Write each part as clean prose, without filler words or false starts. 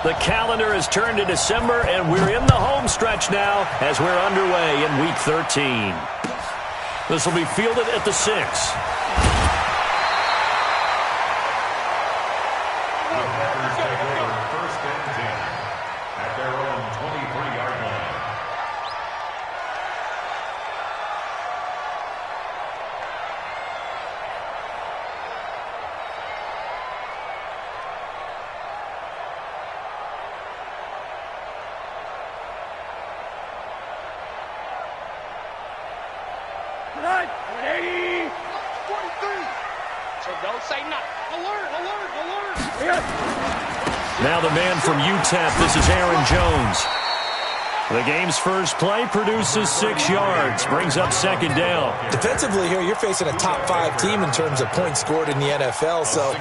The calendar has turned to December, and we're in the home stretch now as we're underway in Week 13. This will be fielded at the 6. Now the man from UTEP, this is Aaron Jones. The game's first play produces 6 yards, brings up second down. Defensively here, you're facing a top-5 team in terms of points scored in the NFL. So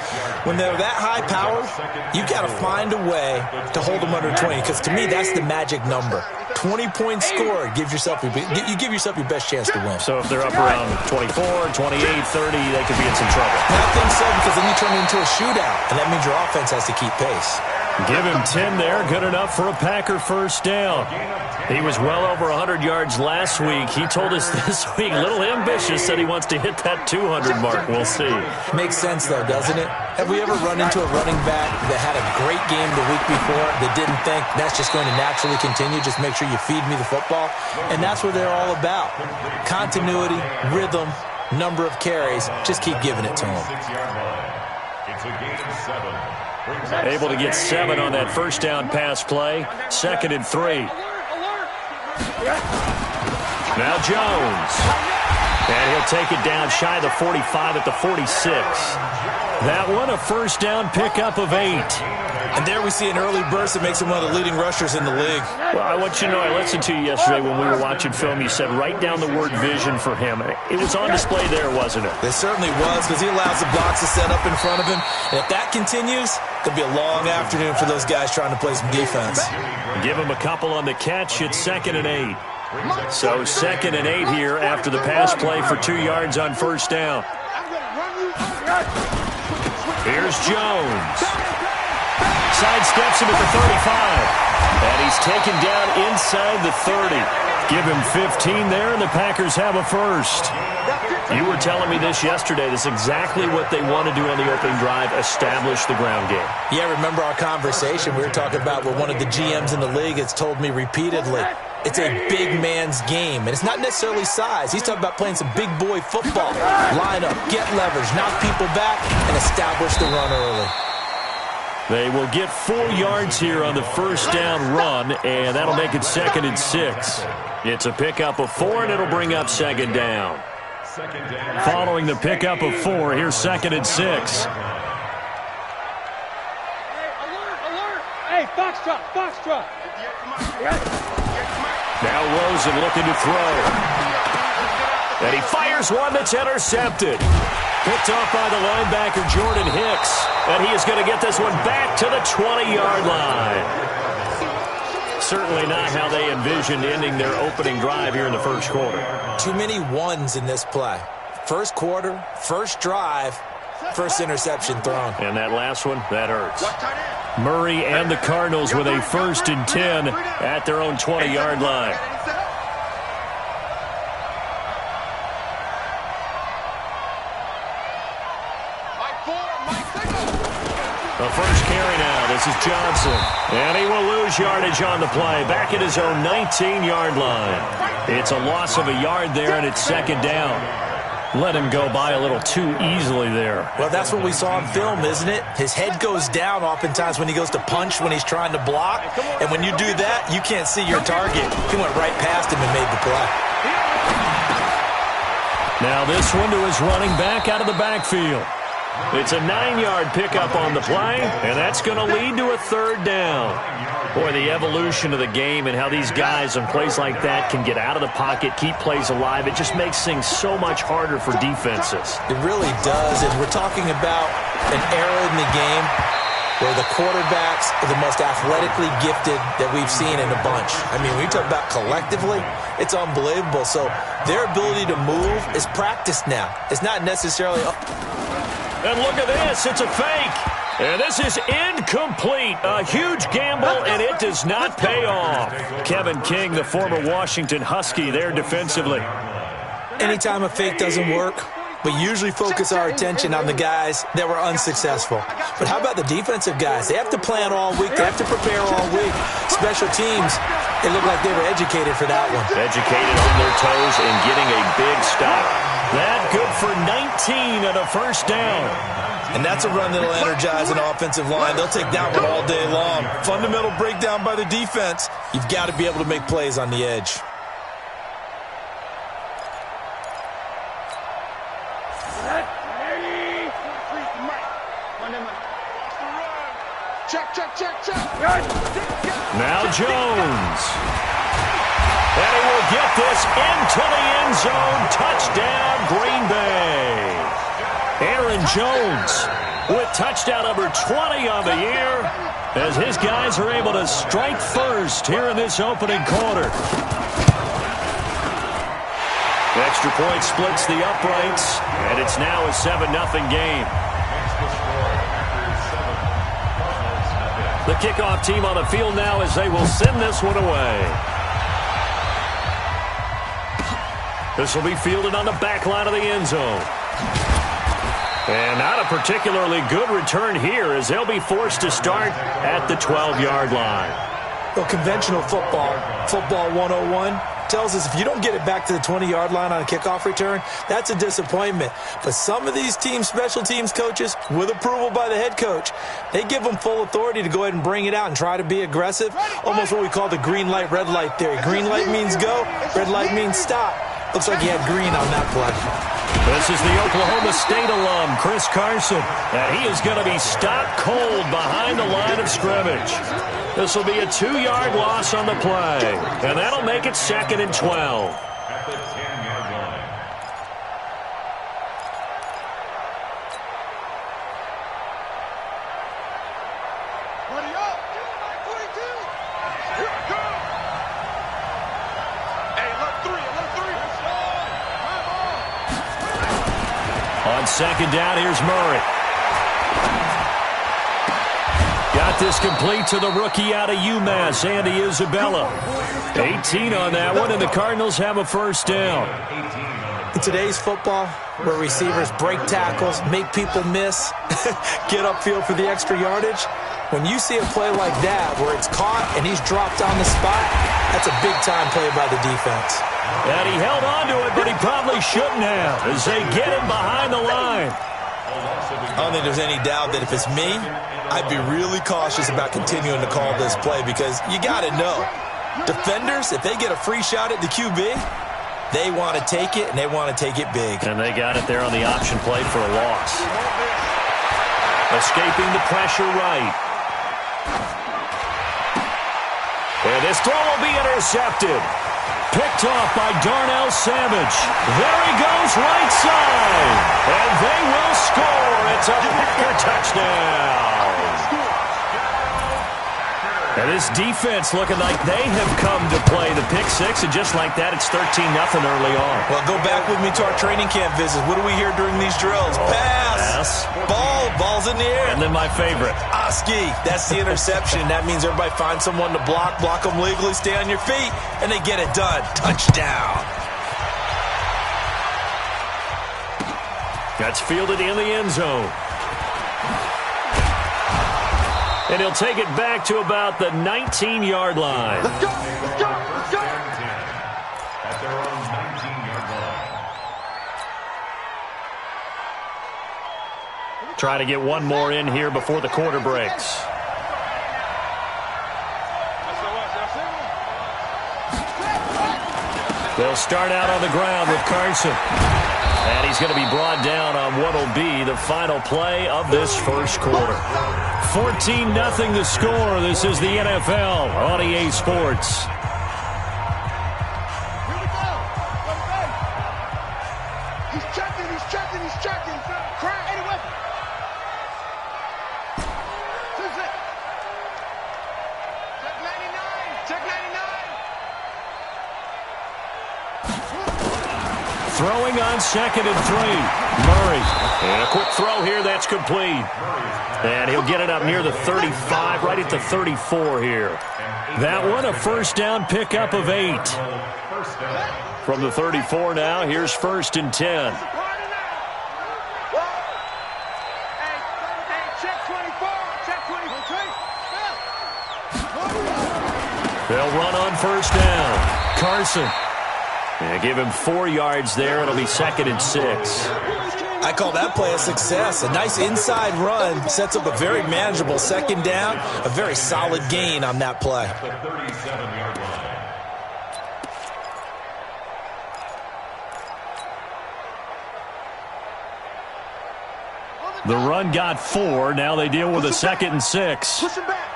when they're that high-powered, you've got to find a way to hold them under 20. Because to me, that's the magic number. 20 points scored, you give yourself your best chance to win. So if they're up around 24, 28, 30, they could be in some trouble. I think so, because then you turn it into a shootout, and that means your offense has to keep pace. Give him 10 there, good enough for a Packer first down. He was well over 100 yards last week. He told us this week, a little ambitious, said he wants to hit that 200 mark. We'll see. Makes sense, though, doesn't it? Have we ever run into a running back that had a great game the week before that didn't think that's just going to naturally continue? Just make sure you feed me the football. And that's what they're all about. Continuity, rhythm, number of carries. Just keep giving it to them. It's a game 7. Able to get 7 on that first down pass play. 2nd and 3. Now Jones. And he'll take it down shy of the 45 at the 46. That one a first down pickup of 8. And there we see an early burst that makes him one of the leading rushers in the league. Well, I want you to know, I listened to you yesterday when we were watching film. You said write down the word vision for him. It was on display there, wasn't it? It certainly was, because he allows the blocks to set up in front of him. And if that continues, it could be a long afternoon for those guys trying to play some defense. Give him a couple on the catch. It's 2nd and 8. So 2nd and 8 here after the pass play for 2 yards on first down. Here's Jones. Sidesteps him at the 35. And he's taken down inside the 30. Give him 15 there, and the Packers have a first. You were telling me this yesterday. This is exactly what they want to do on the opening drive, establish the ground game. Yeah, remember our conversation? We were talking about what one of the GMs in the league has told me repeatedly. It's a big man's game, and it's not necessarily size. He's talking about playing some big boy football. Line up, get leverage, knock people back, and establish the run early. They will get 4 yards here on the first down run, and that'll make it 2nd and 6. It's a pickup of 4, and it'll bring up second down. Following the pickup of 4, here's 2nd and 6. Hey, Foxtrot. Now Rosen looking to throw. And he fires one that's intercepted. Picked off by the linebacker, Jordan Hicks. And he is going to get this one back to the 20-yard line. Certainly not how they envisioned ending their opening drive here in the first quarter. Too many ones in this play. First quarter, first drive, first interception thrown. And that last one, that hurts. Murray and the Cardinals with a 1st and 10 at their own 20-yard line. The first carry now. This is Johnson. And he will lose yardage on the play. Back at his own 19-yard line. It's a loss of a yard there, and it's second down. Let him go by a little too easily there. Well, that's what we saw in film, isn't it? His head goes down oftentimes when he goes to punch, when he's trying to block. And when you do that, you can't see your target. He went right past him and made the play. Now this one to his running back out of the backfield. It's a 9-yard pickup on the play, and that's going to lead to a third down. Boy, the evolution of the game and how these guys on plays like that can get out of the pocket, keep plays alive, it just makes things so much harder for defenses. It really does, and we're talking about an era in the game where the quarterbacks are the most athletically gifted that we've seen in a bunch. I mean, when you talk about collectively, it's unbelievable. So their ability to move is practiced now. It's not necessarily... And look at this, it's a fake. And this is incomplete. A huge gamble, and it does not pay off. Kevin King, the former Washington Husky, there defensively. Anytime a fake doesn't work, we usually focus our attention on the guys that were unsuccessful. But how about the defensive guys? They have to plan all week. They have to prepare all week. Special teams, it looked like they were educated for that one. Educated on their toes and getting a big stop. That good for 19 and a first down. And that's a run that'll energize an offensive line. They'll take that one all day long. Fundamental breakdown by the defense. You've got to be able to make plays on the edge. Now Jones. And he will get this into the end zone. Touchdown, Green Bay. Aaron Jones with touchdown number 20 on the year as his guys are able to strike first here in this opening quarter. The extra point splits the uprights, and it's now a 7-0 game. The kickoff team on the field now as they will send this one away. This will be fielded on the back line of the end zone. And not a particularly good return here as they'll be forced to start at the 12-yard line. Well, conventional football 101, tells us if you don't get it back to the 20-yard line on a kickoff return, that's a disappointment. But some of these special teams coaches, with approval by the head coach, they give them full authority to go ahead and bring it out and try to be aggressive, almost what we call the green light, red light theory. Green light means go, red light means stop. Looks like he had green on that play. This is the Oklahoma State alum, Chris Carson, and he is going to be stopped cold behind the line of scrimmage. This will be a 2-yard loss on the play, and that'll make it 2nd and 12. At the 10-yard line. Buddy up! 42! Here I come! Hey, alert 3! On second down, here's Murray. Got this complete to the rookie out of UMass, Andy Isabella. 18 on that one, and the Cardinals have a first down. In today's football, where receivers break tackles, make people miss, get upfield for the extra yardage, when you see a play like that where it's caught and he's dropped on the spot, that's a big-time play by the defense. And he held on to it, but he probably shouldn't have as they get him behind the line. I don't think there's any doubt that if it's me, I'd be really cautious about continuing to call this play because you got to know, defenders, if they get a free shot at the QB, they want to take it, and they want to take it big. And they got it there on the option play for a loss. Escaping the pressure right. And this throw will be intercepted. Picked off by Darnell Savage. There he goes, right side. And they will score. It's a Packer touchdown. And this defense looking like they have come to play the pick six, and just like that, it's 13-0 early on. Well, go back with me to our training camp visits. What do we hear during these drills? Pass. Ball's in the air. And then my favorite. Oski, that's the interception. That means everybody finds someone to block them legally, stay on your feet, and they get it done. Touchdown. That's fielded in the end zone. And he'll take it back to about the 19-yard line. Let's go! Let's go! Let's go! At their own 19-yard line. Try to get one more in here before the quarter breaks. They'll start out on the ground with Carson. And he's going to be brought down on what will be the final play of this first quarter. 14-0 the score. This is the NFL on EA Sports. Here we go! He's checking! Crank! Any weapon! Check 99! Check 99! Throwing on 2nd and 3. Murray. And a quick throw here. That's complete. And he'll get it up near the 35, right at the 34 here. That one, a first down pickup of 8. From the 34 now, here's 1st and 10. They'll run on 1st down. Carson. And give him 4 yards there. It'll be 2nd and 6. I call that play a success. A nice inside run sets up a very manageable 2nd down. A very solid gain on that play. The 37-yard line. The run got 4. Now they deal with a 2nd and 6. Push him back.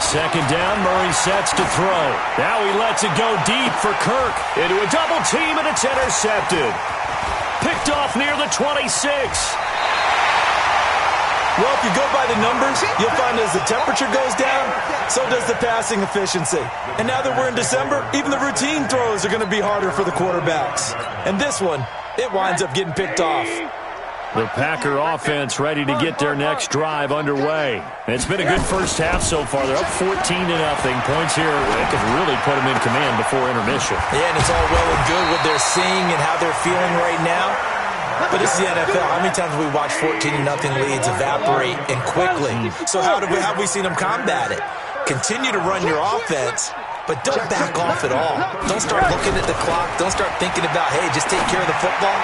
Second down, Murray sets to throw. Now he lets it go deep for Kirk. Into a double team, and it's intercepted. Picked off near the 26. Well, if you go by the numbers, you'll find as the temperature goes down, so does the passing efficiency. And now that we're in December, even the routine throws are going to be harder for the quarterbacks. And this one, it winds up getting picked off. The Packer offense ready to get their next drive underway. It's been a good first half so far. They're up 14-0. Points here that could really put them in command before intermission. Yeah, and it's all well and good what they're seeing and how they're feeling right now. But it's the NFL. How many times have we watched 14-0 leads evaporate and quickly? So how have we seen them combat it? Continue to run your offense, but don't back off at all. Don't start looking at the clock. Don't start thinking about, hey, just take care of the football.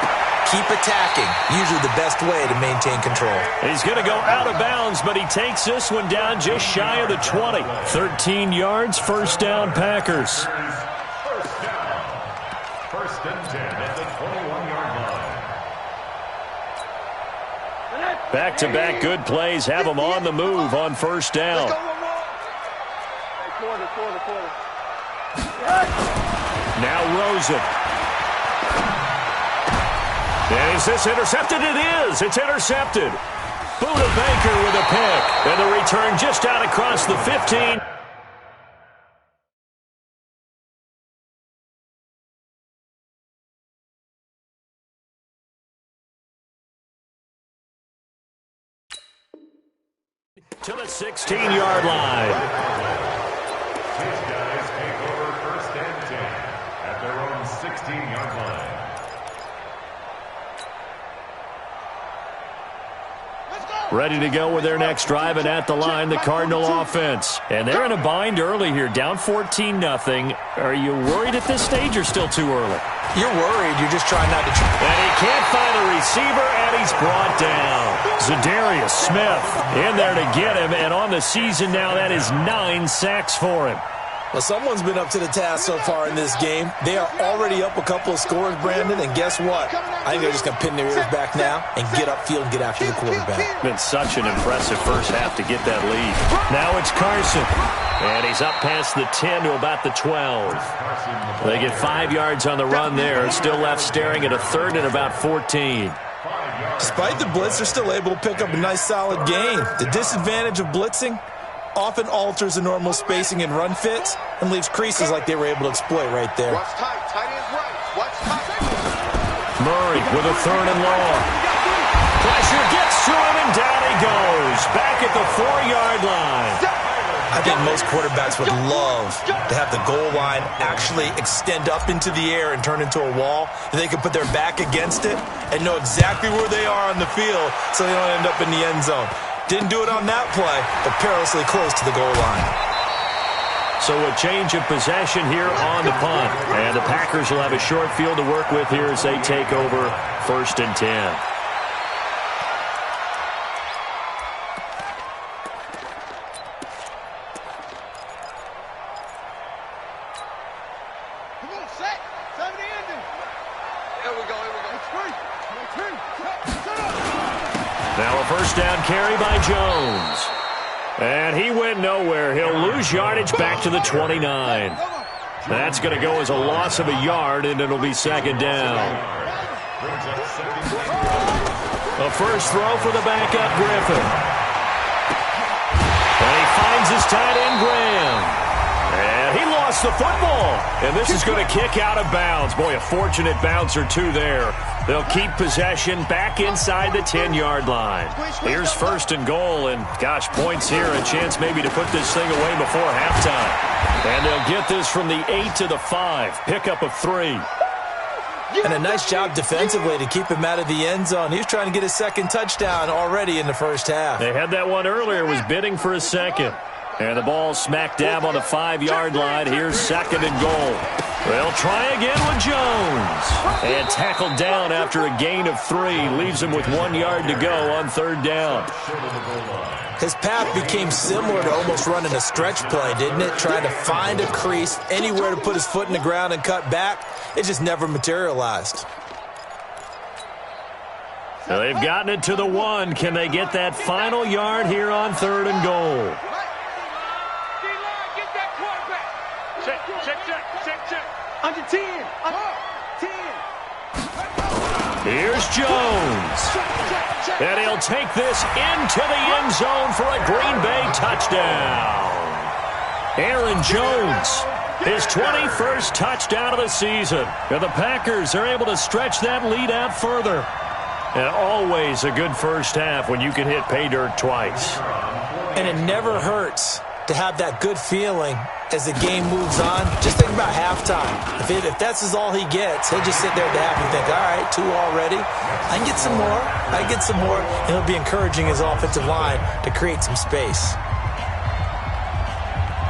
Keep attacking. Usually the best way to maintain control. He's going to go out of bounds, but he takes this one down just shy of the 20. 13 yards, 1st down, Packers. First down. 1st and 10 at the 21-yard line. Back-to-back good plays have them on the move on 1st down. Now Rosen. And is this intercepted? It is. It's intercepted. Buda Baker with a pick. And the return just out across the 15. To the 16-yard line. These guys take over 1st and 10 at their own 16-yard line. Ready to go with their next drive, and at the line, the Cardinal offense. And they're in a bind early here, down 14-0. Are you worried at this stage or still too early? You're worried. You're just trying not to... And he can't find a receiver, and he's brought down. Zadarius Smith in there to get him, and on the season now, that is 9 sacks for him. Well, someone's been up to the task so far in this game. They are already up a couple of scores, Brandon, and guess what? I think they're just going to pin their ears back now and get upfield and get after the quarterback. Been such an impressive first half to get that lead. Now it's Carson, and he's up past the 10 to about the 12. They get 5 yards on the run there, still left staring at a 3rd and about 14. Despite the blitz, they're still able to pick up a nice, solid gain. The disadvantage of blitzing often alters the normal spacing and run fits and leaves creases like they were able to exploit right there. Watch tight. Tight end's right. Watch tight. Murray with a 3rd and long. Pressure gets to him, and down he goes. Back at the 4-yard line. I think most quarterbacks would love to have the goal line actually extend up into the air and turn into a wall. They can put their back against it and know exactly where they are on the field so they don't end up in the end zone. Didn't do it on that play, but perilously close to the goal line. So a change of possession here on the punt. And the Packers will have a short field to work with here as they take over 1st and 10. Come on, set. 70 ending. Here we go. Now a 1st down carry by Jones. And he went nowhere. He'll lose yardage back to the 29. That's going to go as a loss of a yard, and it'll be 2nd down. A first throw for the backup Griffin. And he finds his tight end, Graham. And he lost the football. And this is going to kick out of bounds. Boy, a fortunate bounce or two there. They'll keep possession back inside the 10-yard line. Here's first and goal. And, gosh, points here. A chance maybe to put this thing away before halftime. And they'll get this from the 8 to the 5. Pickup of 3. And a nice job defensively to keep him out of the end zone. He was trying to get his second touchdown already in the first half. They had that one earlier, was bidding for a second. And the ball smack dab on the 5-yard line. Here's second and goal. They'll try again with Jones. And tackled down after a gain of 3. Leaves him with 1 yard to go on third down. His path became similar to almost running a stretch play, didn't it? Trying to find a crease, anywhere to put his foot in the ground and cut back. It just never materialized. So they've gotten it to the 1. Can they get that final yard here on third and goal? Under 10. 10. Here's Jones. And he'll take this into the end zone for a Green Bay touchdown. Aaron Jones, his 21st touchdown of the season. And the Packers are able to stretch that lead out further. And always a good first half when you can hit pay dirt twice. And it never hurts to have that good feeling as the game moves on. Just think about halftime. If that's all he gets, he'll just sit there at the half and think, all right, 2 already. I can get some more. I can get some more. And he'll be encouraging his offensive line to create some space.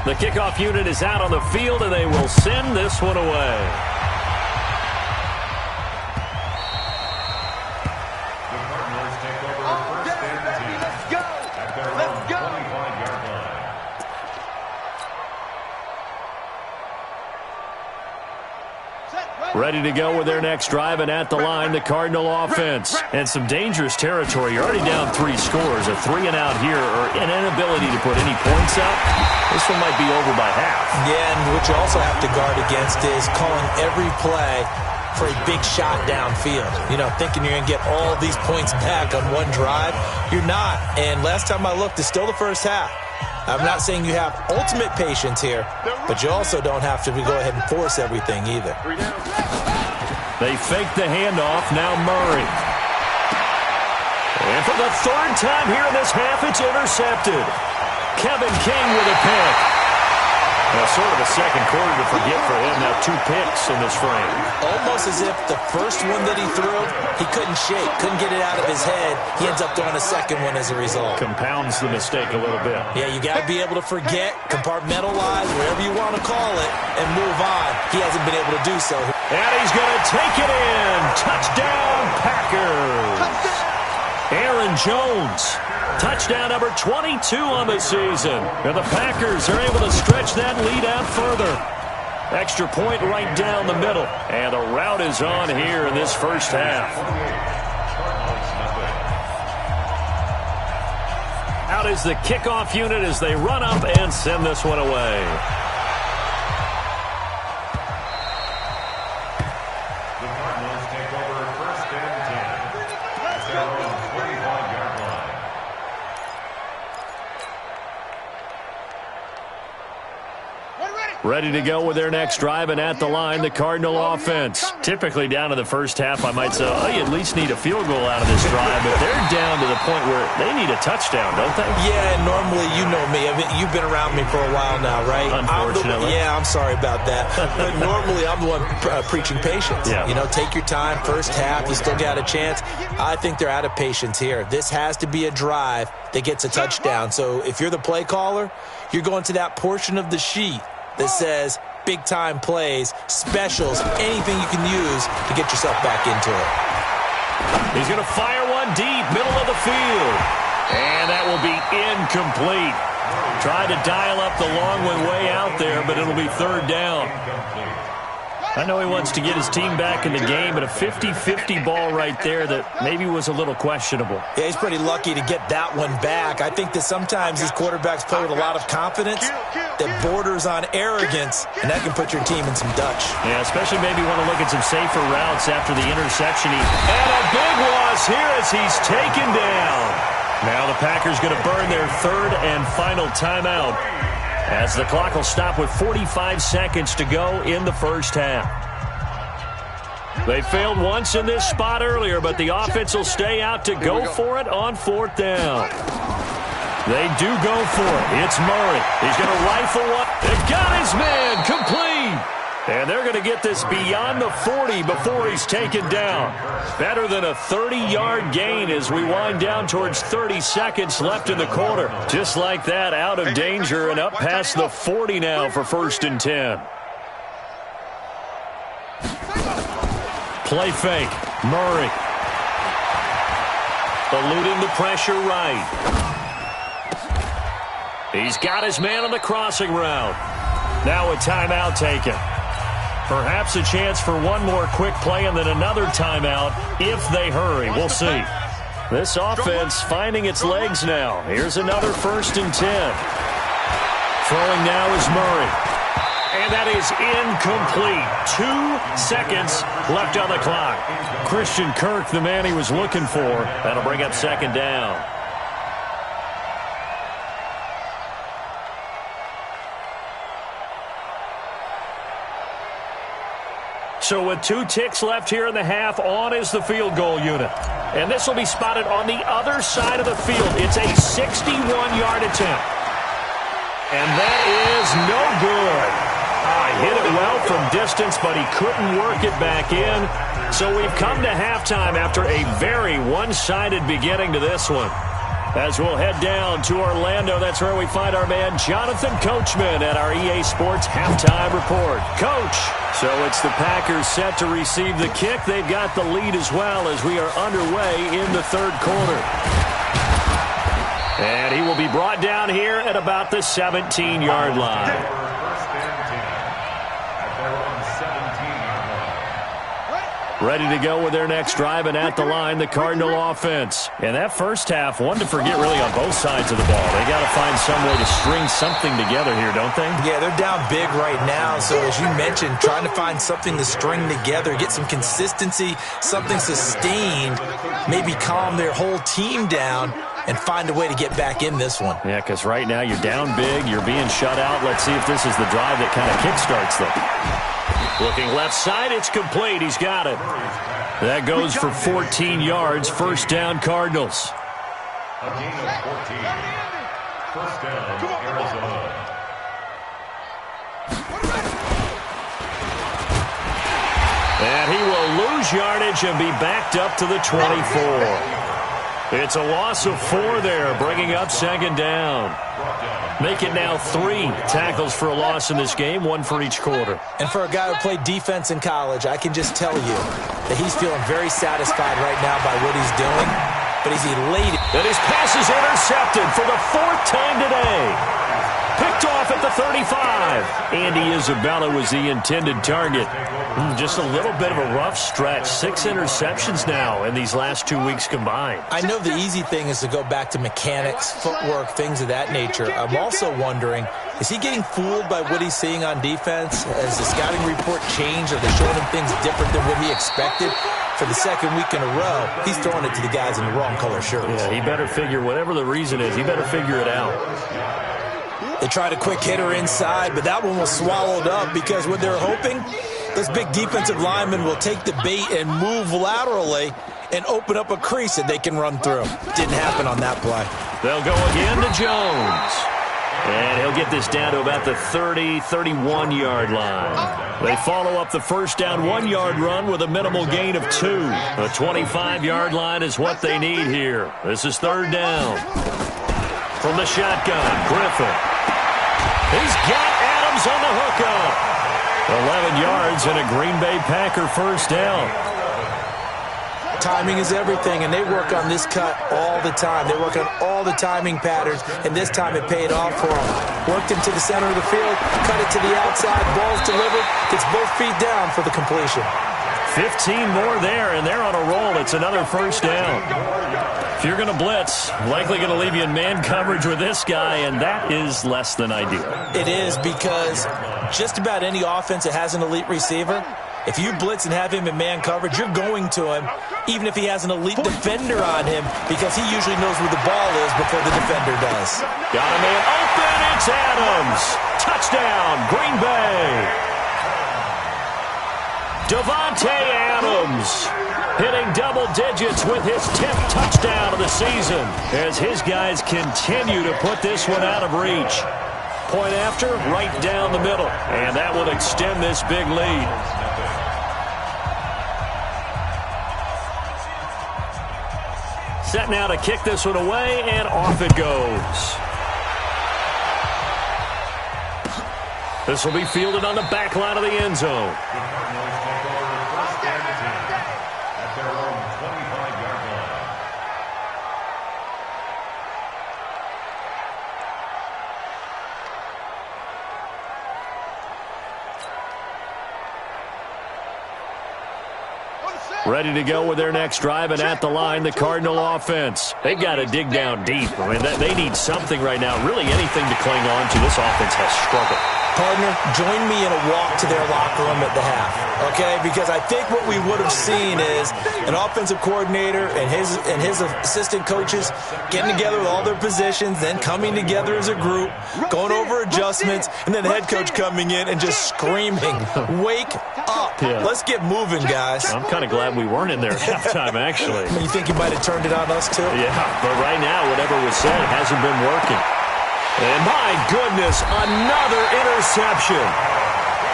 The kickoff unit is out on the field, and they will send this one away. The Cardinals take over first and 10 at their own 25-yard line. Ready to go with their next drive, and at the line, the Cardinal offense. And some dangerous territory. You're already down 3 scores. A 3-and-out here, or an inability to put any points up. This one might be over by half. Yeah, and what you also have to guard against is calling every play for a big shot downfield. You know, thinking you're going to get all these points back on one drive. You're not. And last time I looked, it's still the first half. I'm not saying you have ultimate patience here, but you also don't have to go ahead and force everything either. They fake the handoff. Now Murray. And for the 3rd time here in this half, it's intercepted. Kevin King with a pick. Now, sort of a second quarter to forget for him. Now 2 picks in this frame. Almost as if the first one that he threw, he couldn't shake, couldn't get it out of his head. He ends up throwing a second one as a result. Compounds the mistake a little bit. Yeah, you got to be able to forget, compartmentalize, whatever you want to call it, and move on. He hasn't been able to do so. And he's going to take it in. Touchdown, Packers. Aaron Jones. Touchdown number 22 on the season. And the Packers are able to stretch that lead out further. Extra point right down the middle. And the route is on here in this first half. Out is the kickoff unit as they run up and send this one away. The Cardinals take over first and 10 at their own 25-yard line. Ready to go with their next drive, and at the line, the Cardinal offense. Typically down to the first half, I might say, oh, you at least need a field goal out of this drive, but they're down to the point where they need a touchdown, don't they? Yeah, and normally, you know me. I mean, you've been around me for a while now, right? Unfortunately. I'm sorry about that. But normally, I'm the one preaching patience. Yeah. You know, take your time. First half, you still got a chance. I think they're out of patience here. This has to be a drive that gets a touchdown. So if you're the play caller, you're going to that portion of the sheet that says big-time plays, specials, anything you can use to get yourself back into it. He's going to fire one deep, middle of the field. And that will be incomplete. Tried to dial up the long one way out there, but it'll be third down. I know he wants to get his team back in the game, but a 50-50 ball right there that maybe was a little questionable. Yeah, he's pretty lucky to get that one back. I think that sometimes these quarterbacks play with a lot of confidence that borders on arrogance, and that can put your team in some Dutch. Yeah, especially maybe want to look at some safer routes after the interception. And a big loss here as he's taken down. Now the Packers going to burn their third and final timeout, as the clock will stop with 45 seconds to go in the first half. They failed once in this spot earlier, but the offense will stay out to go for it on fourth down. They do go for it. It's Murray. He's going to rifle one. They've got his man complete. And they're going to get this beyond the 40 before he's taken down. Better than a 30-yard gain as we wind down towards 30 seconds left in the quarter. Just like that, out of danger and up past the 40 now for 1st and 10. Play fake. Murray. Eluding the pressure right. He's got his man on the crossing route. Now a timeout taken. Perhaps a chance for one more quick play and then another timeout if they hurry. We'll see. This offense finding its legs now. Here's another 1st and 10. Throwing now is Murray. And that is incomplete. 2 seconds left on the clock. Christian Kirk, the man he was looking for. That'll bring up 2nd down. So with 2 ticks left here in the half, on is the field goal unit. And this will be spotted on the other side of the field. It's a 61-yard attempt. And that is no good. He hit it well from distance, but he couldn't work it back in. So we've come to halftime after a very one-sided beginning to this one. As we'll head down to Orlando, that's where we find our man Jonathan Coachman at our EA Sports Halftime Report. Coach, so it's the Packers set to receive the kick. They've got the lead as well as we are underway in the 3rd quarter. And he will be brought down here at about the 17-yard line. Ready to go with their next drive, and at the line, the Cardinal offense. And that first half, one to forget really on both sides of the ball. They got to find some way to string something together here, don't they? Yeah, they're down big right now. So as you mentioned, trying to find something to string together, get some consistency, something sustained, maybe calm their whole team down and find a way to get back in this one. Yeah, because right now you're down big, you're being shut out. Let's see if this is the drive that kind of kickstarts them. Looking left side, it's complete. He's got it. That goes for 14 yards. 1st down, Cardinals. A gain of 14. 1st down, Arizona. And he will lose yardage and be backed up to the 24. It's a loss of 4 there, bringing up 2nd down. Make it now 3 tackles for a loss in this game, 1 for each quarter. And for a guy who played defense in college, I can just tell you that he's feeling very satisfied right now by what he's doing, but he's elated. And his pass is intercepted for the 4th time today. Picked off at the 35. Andy Isabella was the intended target. Just a little bit of a rough stretch. 6 interceptions now in these last 2 weeks combined. I know the easy thing is to go back to mechanics, footwork, things of that nature. I'm also wondering, is he getting fooled by what he's seeing on defense? Has the scouting report changed? Are they showing him things different than what he expected? For the 2nd week in a row, he's throwing it to the guys in the wrong color shirts. Yeah, he better figure, whatever the reason is, he better figure it out. They tried a quick hitter inside, but that one was swallowed up because what they're hoping, this big defensive lineman will take the bait and move laterally and open up a crease that they can run through. Didn't happen on that play. They'll go again to Jones. And he'll get this down to about the 30, 31-yard line. They follow up the 1st down 1-yard run with a minimal gain of 2. The 25-yard line is what they need here. This is 3rd down. From the shotgun, Griffin. He's got Adams on the hookup. 11 yards and a Green Bay Packer 1st down. timing is everything, and they work on this cut all the time. They work on all the timing patterns, and this time it paid off for them. Worked into the center of the field, cut it to the outside, ball's delivered, gets both feet down for the completion. 15 more there, and they're on a roll. It's another first down. If you're going to blitz, likely going to leave you in man coverage with this guy, and that is less than ideal. It is, because just about any offense that has an elite receiver, if you blitz and have him in man coverage, you're going to him, even if he has an elite defender on him, because he usually knows where the ball is before the defender does. Got a man open. It's Adams. Touchdown, Green Bay. Davante Adams hitting double digits with his 10th touchdown of the season as his guys continue to put this one out of reach. Point after, right down the middle, and that will extend this big lead. Set now to kick this one away, and off it goes. This will be fielded on the back line of the end zone. Ready to go with their next drive, and at the line, the Cardinal offense. They've got to dig down deep. I mean, they need something right now, really anything to cling on to. This offense has struggled. Partner, join me in a walk to their locker room at the half, okay? Because I think what we would have seen is an offensive coordinator and his assistant coaches getting together with all their positions, then coming together as a group, going over adjustments, and then the head coach coming in and just screaming, "Wake up. Yeah. Let's get moving, guys." I'm kind of glad we weren't in there at halftime, actually. You think you might have turned it on us, too? Yeah, but right now, whatever was said hasn't been working. And my goodness, another interception.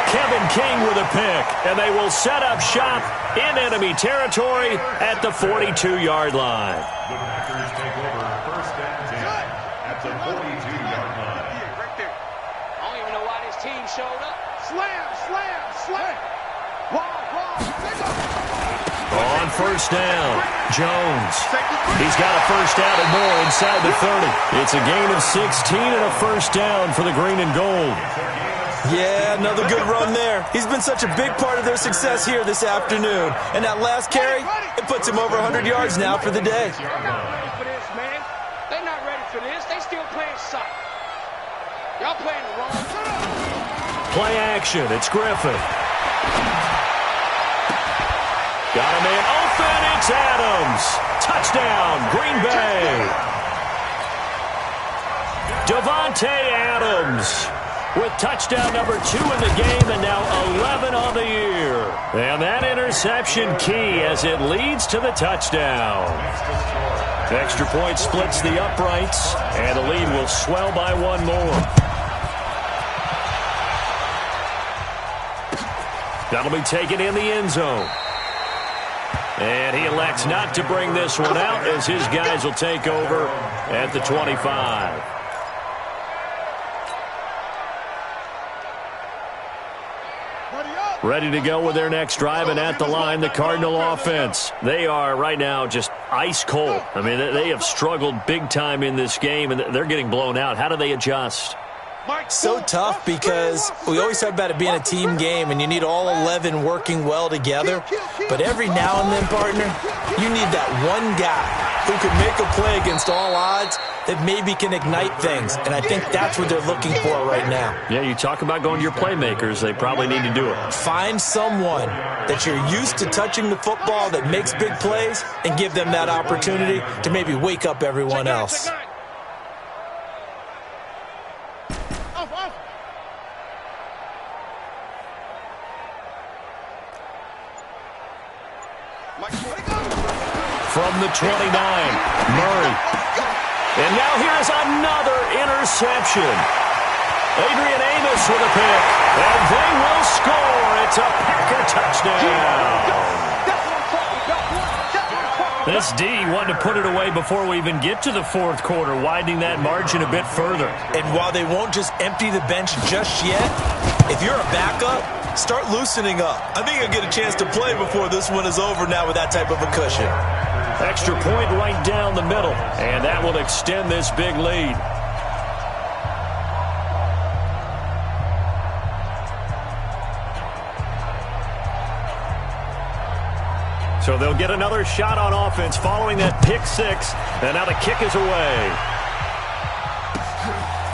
Kevin King with a pick, and they will set up shop in enemy territory at the 42-yard line. The Packers take over first and 10 at the 42-yard line. Right there. I don't even know why this team showed up. Slam, slam, slam. Wow, pick up. On first down, Jones. He's got a first down and more inside the 30. It's a gain of 16 and a first down for the green and gold. Yeah, another good run there. He's been such a big part of their success here this afternoon. And that last carry, it puts him over 100 yards now for the day. They're not ready for this, man. They're not ready for this. They still playing soft. Y'all playing the wrong. Play action. It's Griffin. Got a man open. It's Adams. Touchdown, Green Bay. Davante Adams with touchdown number 2 in the game, and now 11 on the year. And that interception key as it leads to the touchdown. Extra point splits the uprights, and the lead will swell by one more. That'll be taken in the end zone. And he elects not to bring this one out as his guys will take over at the 25. Ready to go with their next drive, and at the line, the Cardinal offense. They are right now just ice cold. I mean, they have struggled big time in this game, and they're getting blown out. How do they adjust? So tough, because we always talk about it being a team game and you need all 11 working well together. But every now and then, partner, you need that one guy who can make a play against all odds that maybe can ignite things. And I think that's what they're looking for right now. Yeah, you talk about going to your playmakers. They probably need to do it. Find someone that you're used to touching the football that makes big plays and give them that opportunity to maybe wake up everyone else. From the 29, Murray. And now here's another interception. Adrian Amos with a pick. And they will score. It's a Packer touchdown. This D wanted to put it away before we even get to the fourth quarter, widening that margin a bit further. And while they won't just empty the bench just yet, if you're a backup, start loosening up. I think you'll get a chance to play before this one is over now with that type of a cushion. Extra point right down the middle, and that will extend this big lead. So they'll get another shot on offense following that pick six, and now the kick is away.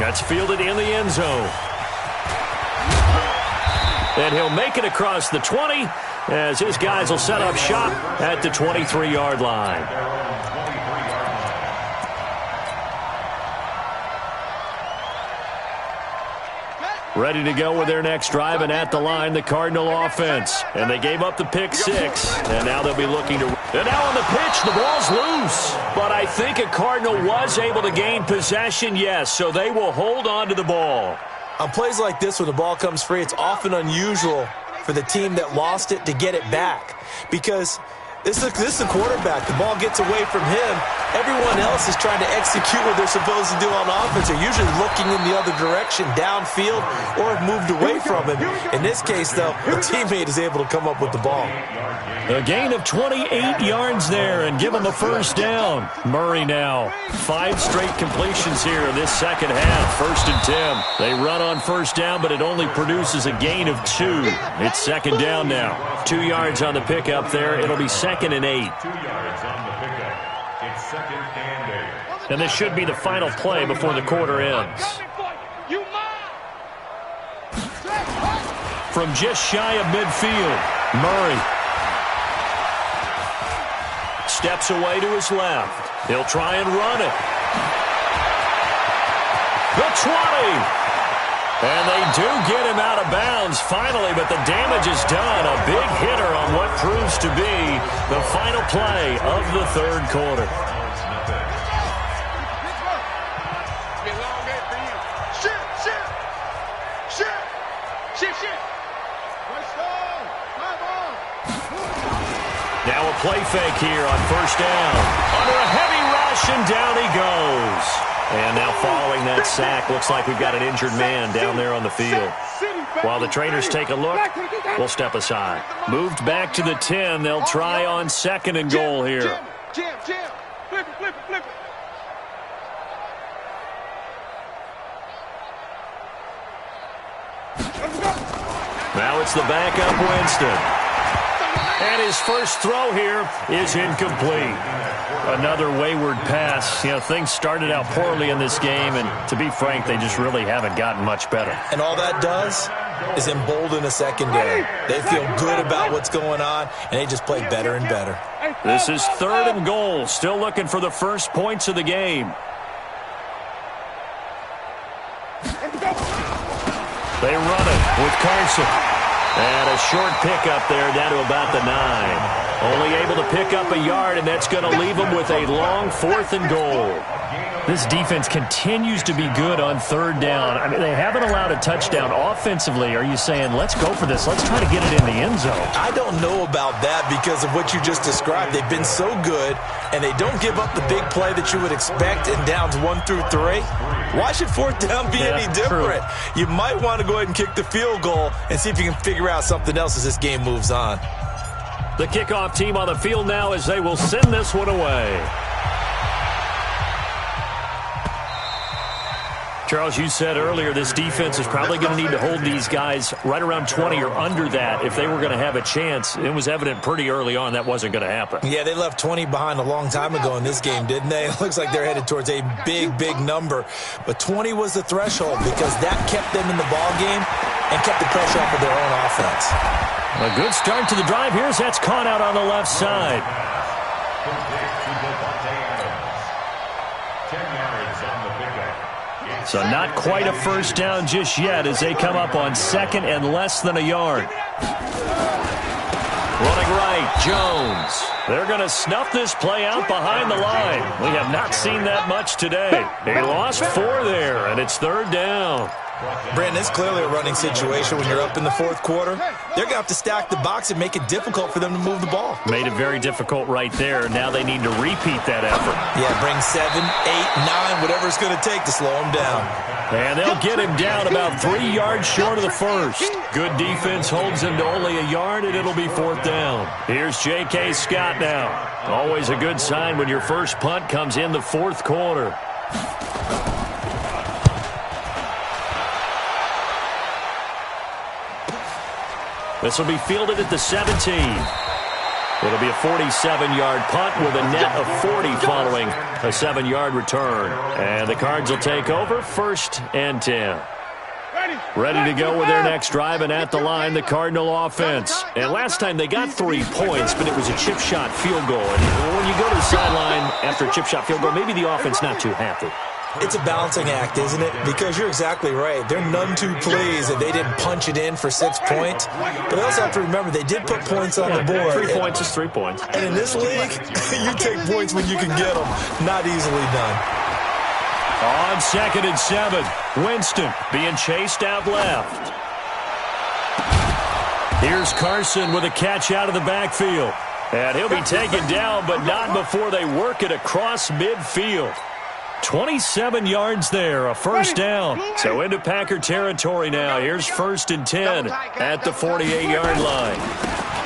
That's fielded in the end zone. And he'll make it across the 20 as his guys will set up shop at the 23-yard line. Ready to go with their next drive, and at the line, the Cardinal offense. And they gave up the pick six, and now they'll be looking to... And now on the pitch, the ball's loose. But I think a Cardinal was able to gain possession, yes, so they will hold on to the ball. On plays like this where the ball comes free, it's often unusual for the team that lost it to get it back. Because this is a quarterback. The ball gets away from him. Everyone else is trying to execute what they're supposed to do on offense. They're usually looking in the other direction, downfield, or have moved away from him. In this case, though, the teammate is able to come up with the ball. A gain of 28 yards there and give them a first down. Murray now. 5 straight completions here in this second half. 1st and 10. They run on first down, but it only produces a gain of 2. It's second down now. 2 yards on the pickup there. It'll be 2nd and 8. 2 yards on the pickup. It's 2nd and 8. And this should be the final play before the quarter ends. From just shy of midfield, Murray steps away to his left. He'll try and run it. The 20. And they do get him out of bounds finally, but the damage is done. A big hitter on what proves to be the final play of the third quarter. Now a play fake here on first down. Under a heavy rush, and down he goes. And now following that sack, looks like we've got an injured man down there on the field. While the trainers take a look, we'll step aside. Moved back to the 10. They'll try on 2nd and goal here. Jam. Flip it. Now it's the backup Winston. And his first throw here is incomplete. Another wayward pass. You know, things started out poorly in this game, and to be frank, they just really haven't gotten much better. And all that does is embolden a secondary. They feel good about what's going on, and they just play better and better. This is 3rd and goal. Still looking for the first points of the game. They run it with Carson. And a short pickup there down to about the 9. Only able to pick up a yard, and that's going to leave them with a long 4th and goal. This defense continues to be good on 3rd down. I mean, they haven't allowed a touchdown. Offensively, are you saying, let's go for this, let's try to get it in the end zone? I don't know about that because of what you just described. They've been so good, and they don't give up the big play that you would expect in downs 1 through 3. Why should 4th down be any different? True. You might want to go ahead and kick the field goal and see if you can figure out something else as this game moves on. The kickoff team on the field now as they will send this one away. Charles, you said earlier this defense is probably going to need to hold these guys right around 20 or under that if they were going to have a chance. It was evident pretty early on that wasn't going to happen. Yeah, they left 20 behind a long time ago in this game, didn't they? It looks like they're headed towards a big number. But 20 was the threshold because that kept them in the ball game and kept the pressure off of their own offense. A good start to the drive here as that's caught out on the left side. So not quite a first down just yet as they come up on 2nd and less than a yard. Running right, Jones. They're going to snuff this play out behind the line. We have not seen that much today. He lost 4 there, and it's 3rd down. Brandon, it's clearly a running situation when you're up in the fourth quarter. They're going to have to stack the box and make it difficult for them to move the ball. Made it very difficult right there. Now they need to repeat that effort. Yeah, bring 7, 8, 9, whatever it's going to take to slow them down. And they'll get him down about 3 yards short of the first. Good defense holds him to only a yard, and it'll be fourth down. Here's J.K. Scott now. Always a good sign when your first punt comes in the fourth quarter. This will be fielded at the 17. It'll be a 47-yard punt with a net of 40 following a 7-yard return. And the Cards will take over, 1st and 10. Ready to go with their next drive, and at the line, the Cardinal offense. And last time they got 3 points, but it was a chip shot field goal. And when you go to the sideline after a chip shot field goal, maybe the offense not too happy. It's a balancing act, isn't it? Because you're exactly right. They're none too pleased that they didn't punch it in for 6 points. But they also have to remember they did put points on the board. 3 points is 3 points. And in this league, you take points when you can get them. Not easily done. On 2nd and 7, Winston being chased out left. Here's Carson with a catch out of the backfield. And he'll be taken down, but not before they work it across midfield. 27 yards there, a first down. So into Packer territory now. Here's 1st and 10 at the 48-yard line.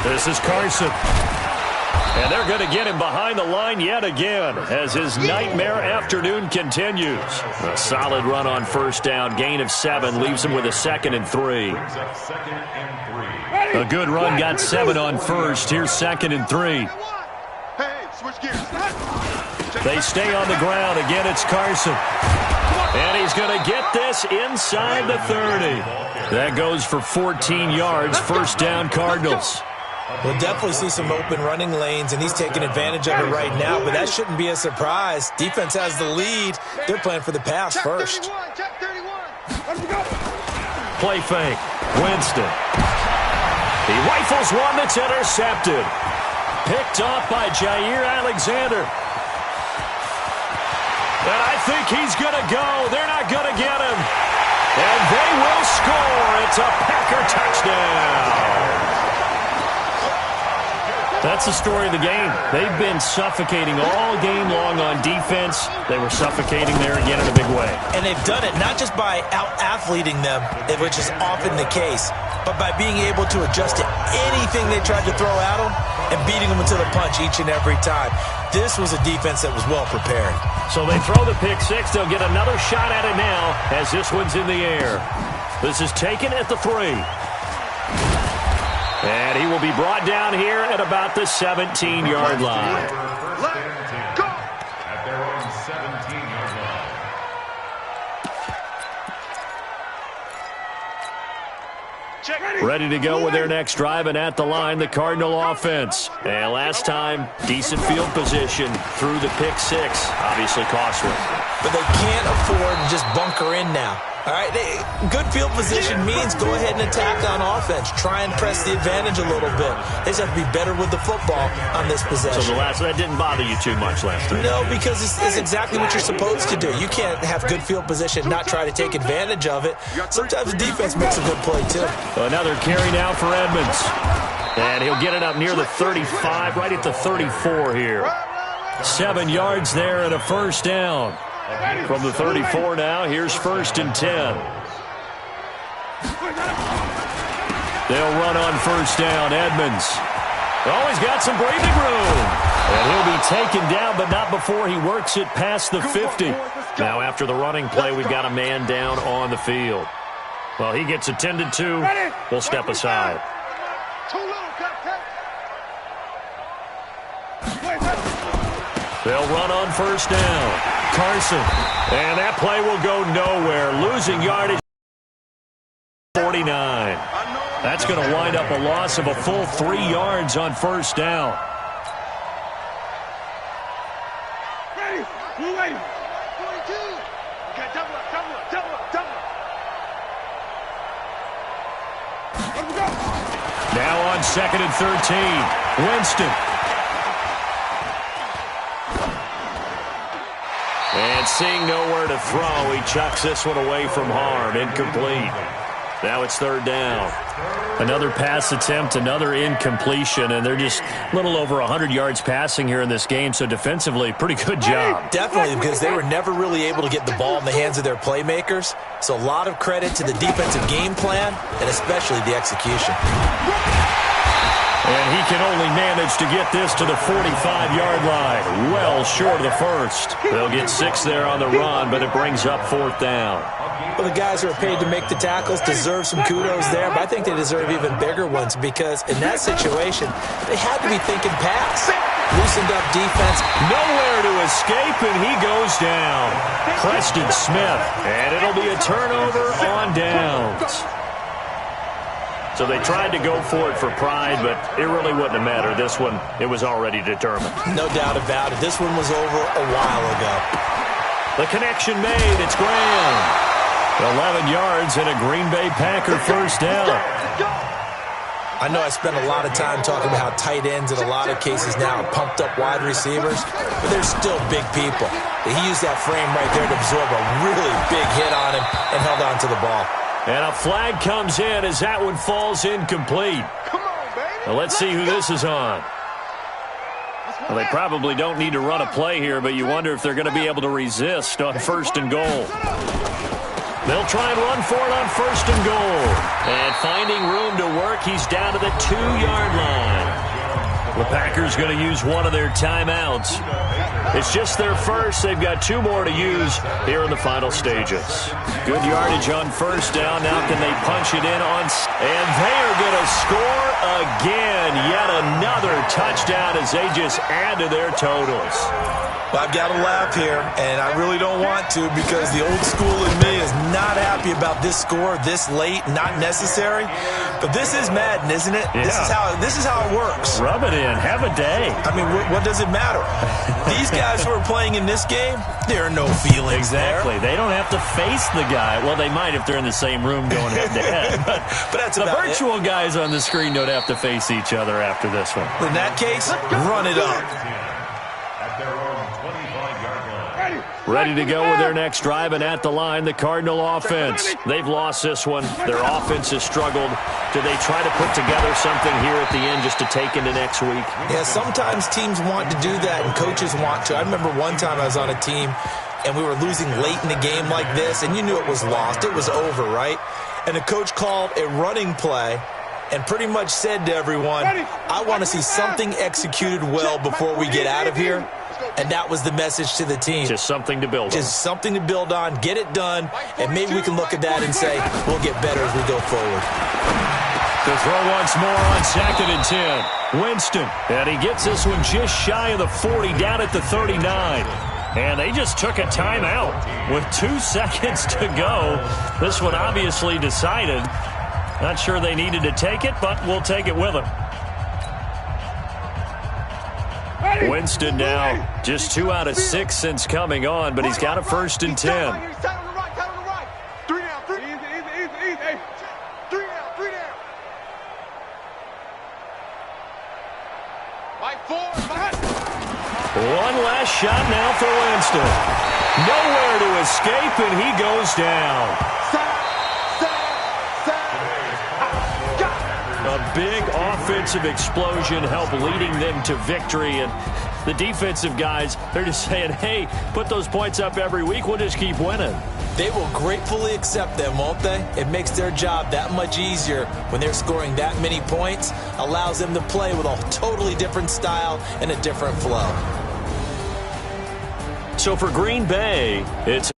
This is Carson. And they're going to get him behind the line yet again as his nightmare afternoon continues. A solid run on first down, gain of 7, leaves him with a 2nd and 3. A good run, got 7 on first. Here's 2nd and 3. Hey, switch gears. They stay on the ground. Again, it's Carson. And he's going to get this inside the 30. That goes for 14 yards. First down, Cardinals. We'll definitely see some open running lanes, and he's taking advantage of it right now, but that shouldn't be a surprise. Defense has the lead. They're playing for the pass first. Check 31. Let's go. Play fake. Winston. He rifles one that's intercepted. Picked off by Jair Alexander. And I think he's going to go. They're not going to get him. And they will score. It's a Packer touchdown. That's the story of the game. They've been suffocating all game long on defense. They were suffocating there again in a big way. And they've done it not just by out-athleting them, which is often the case, but by being able to adjust to anything they tried to throw at them and beating them into the punch each and every time. This was a defense that was well prepared. So they throw the pick 6. They'll get another shot at it now as this one's in the air. This is taken at the 3. And he will be brought down here at about the 17-yard line. Go. At their own 17-yard line. Ready to go with their next drive, and at the line, the Cardinal offense. And last time, decent field position through the pick 6. Obviously costly. But they can't afford to just bunker in now. All right, good field position means go ahead and attack on offense. Try and press the advantage a little bit. They just have to be better with the football on this possession. So that didn't bother you too much last time? No, because it's exactly what you're supposed to do. You can't have good field position, not try to take advantage of it. Sometimes the defense makes a good play, too. Another carry now for Edmonds. And he'll get it up near the 35, right at the 34 here. 7 yards there and a first down. From the 34 now, here's 1st and 10. They'll run on first down. Edmonds. Oh, he's got some breathing room. And he'll be taken down, but not before he works it past the 50. Now, after the running play, we've got a man down on the field. Well, he gets attended to. We'll step aside. Too little, Captain. They'll run on first down. Carson. And that play will go nowhere. Losing yardage 49. That's going to wind up a loss of a full 3 yards on first down. Ready. We're waiting. 42. Okay, double up, double up, double up, double up. Let him go. Now on 2nd and 13. Winston. And And seeing nowhere to throw, he chucks this one away from harm. Incomplete. Now it's third down. Another pass attempt, another incompletion, and they're just a little over 100 yards passing here in this game, so defensively, pretty good job. Definitely, because they were never really able to get the ball in the hands of their playmakers, so a lot of credit to the defensive game plan and especially the execution. And he can only manage to get this to the 45-yard line, well short of the first. They'll get 6 there on the run, but it brings up fourth down. Well, the guys who are paid to make the tackles deserve some kudos there, but I think they deserve even bigger ones because in that situation, they had to be thinking pass. Loosened up defense. Nowhere to escape, and he goes down. Preston Smith, and it'll be a turnover on downs. So they tried to go for it for pride, but it really wouldn't have mattered. This one, it was already determined. No doubt about it. This one was over a while ago. The connection made. It's Graham. 11 yards and a Green Bay Packer first down. I know I spent a lot of time talking about how tight ends in a lot of cases now are pumped up wide receivers, but they're still big people. He used that frame right there to absorb a really big hit on him and held on to the ball. And a flag comes in as that one falls incomplete. Come on, baby. Now let's see who this is on. Well, they probably don't need to run a play here, but you wonder if they're going to be able to resist on first and goal. They'll try and run for it on first and goal. And finding room to work, he's down to the 2-yard line. The Packers going to use one of their timeouts. It's just their first. They've got 2 more to use here in the final stages. Good yardage on first down. Now can they punch it in on... And they are going to score again. Yet another touchdown as they just add to their totals. Well, I've got to laugh here, and I really don't want to because the old school in me is not happy about this score this late, not necessary. But this is Madden, isn't it? Yeah. This is how it works. Rub it in. Have a day. I mean, what does it matter? These guys who are playing in this game, there are no feelings Exactly. there. They don't have to face the guy. Well, they might if they're in the same room going head-to-head. But that's the about virtual guys on the screen don't have to face each other after this one. In that case, run it up. At their own 25-yard line. Ready to go with their next drive, and at the line, the Cardinal offense. They've lost this one. Their offense has struggled. Do they try to put together something here at the end just to take into next week? Yeah, sometimes teams want to do that, and coaches want to. I remember one time I was on a team, and we were losing late in the game like this, and you knew it was lost. It was over, right? And the coach called a running play and pretty much said to everyone, I want to see something executed well before we get out of here. And that was the message to the team. Just something to build on. Just something to build on, get it done, and maybe we can look at that and say, we'll get better as we go forward. To throw once more on 2nd and 10. Winston, and he gets this one just shy of the 40, down at the 39. And they just took a timeout with 2 seconds to go. This one obviously decided. Not sure they needed to take it, but we'll take it with them. Winston now just 2 out of 6 since coming on, but he's got a 1st and 10. 3 down, 3. Easy. 3 down. Like 4. One last shot now for Winston. Nowhere to escape, and he goes down. A big offensive explosion helped leading them to victory, and the defensive guys, they're just saying, hey, put those points up every week, we'll just keep winning. They will gratefully accept them, won't they? It makes their job that much easier when they're scoring that many points, allows them to play with a totally different style and a different flow. So for Green Bay, it's